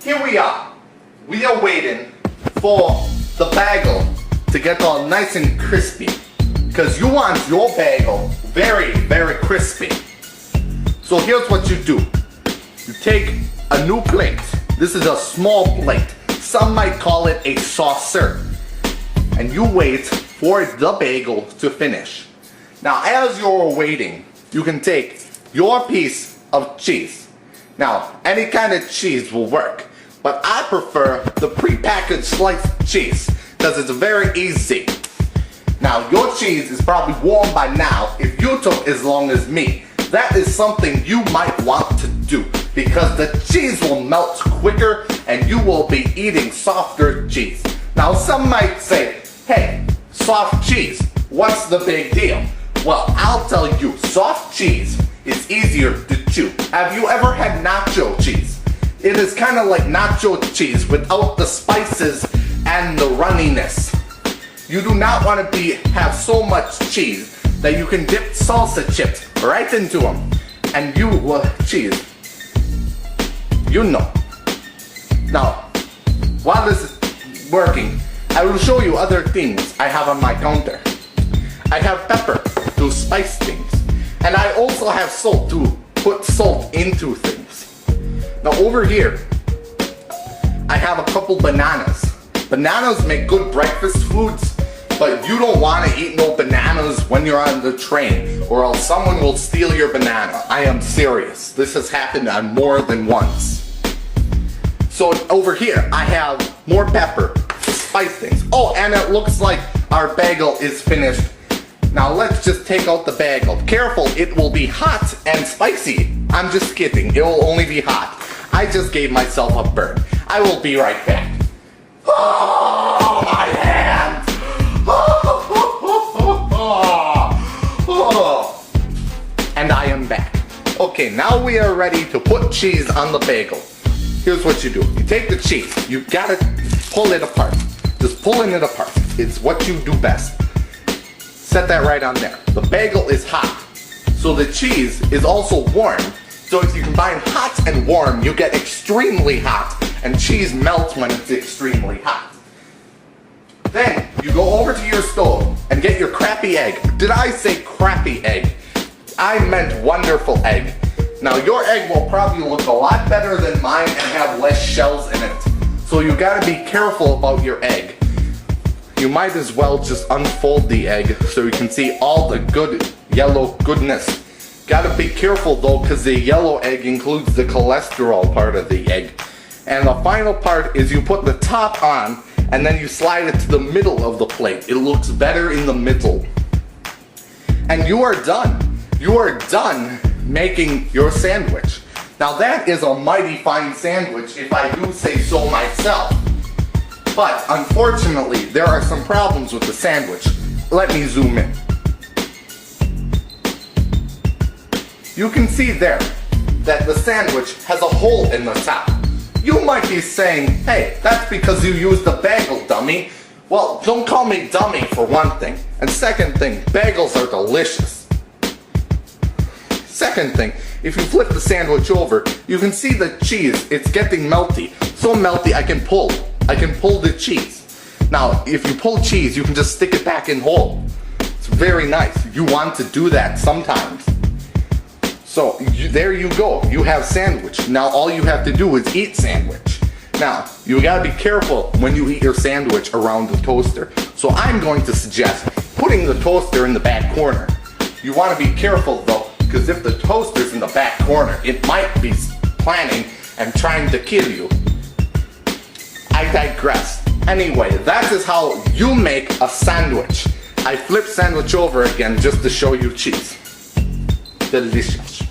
here we are. We are waiting for the bagel to get all nice and crispy. Because you want your bagel very, very crispy. So here's what you do. You take a new plate. This is a small plate. Some might call it a saucer. And you wait for the bagel to finish. Now as you're waiting, you can take your piece of cheese. Now any kind of cheese will work, but I prefer the prepackaged sliced cheese because it's very easy. Now your cheese is probably warm by now if you took as long as me. That is something you might want to do because the cheese will melt quicker and you will be eating softer cheese. Now some might say, hey, soft cheese, what's the big deal? Well, I'll tell you, soft cheese is easier to chew. Have you ever had nacho cheese? It is kind of like nacho cheese without the spices and the runniness. You do not want to have so much cheese that you can dip salsa chips right into them. And you will cheese. You know. Now, while this is working, I will show you other things I have on my counter. I have pepper to spice things. And I also have salt to put salt into things. Now over here, I have a couple bananas. Bananas make good breakfast foods, but you don't want to eat no bananas when you're on the train or else someone will steal your banana. I am serious. This has happened on more than once. So over here, I have more pepper to spice things. Oh, and it looks like our bagel is finished. Now let's just take out the bagel. Careful, it will be hot and spicy. I'm just kidding, it will only be hot. I just gave myself a burn. I will be right back. Oh, my hand! And I am back. Okay, now we are ready to put cheese on the bagel. Here's what you do. You take the cheese, you gotta pull it apart. Just pulling it apart. It's what you do best. Set that right on there. The bagel is hot, so the cheese is also warm. So if you combine hot and warm, you get extremely hot, and cheese melts when it's extremely hot. Then you go over to your stove and get your crappy egg. Did I say crappy egg? I meant wonderful egg. Now your egg will probably look a lot better than mine and have less shells in it. So you gotta be careful about your egg. You might as well just unfold the egg so you can see all the good yellow goodness. Gotta be careful though, because the yellow egg includes the cholesterol part of the egg. And the final part is you put the top on and then you slide it to the middle of the plate. It looks better in the middle. And you are done. You are done making your sandwich. Now that is a mighty fine sandwich if I do say so myself. But unfortunately, there are some problems with the sandwich. Let me zoom in. You can see there that the sandwich has a hole in the top. You might be saying, hey, that's because you used a bagel, dummy. Well, don't call me dummy for one thing. And second thing, bagels are delicious. Second thing, if you flip the sandwich over, you can see the cheese, it's getting melty. So melty I can pull the cheese. Now, if you pull cheese, you can just stick it back in whole. It's very nice. You want to do that sometimes. So, there you go. You have sandwich. Now, all you have to do is eat sandwich. Now, you gotta be careful when you eat your sandwich around the toaster. So, I'm going to suggest putting the toaster in the back corner. You wanna be careful though, because if the toaster's in the back corner, it might be planning and trying to kill you. I digress. Anyway, that is how you make a sandwich. I flip sandwich over again just to show you cheese. Delicious.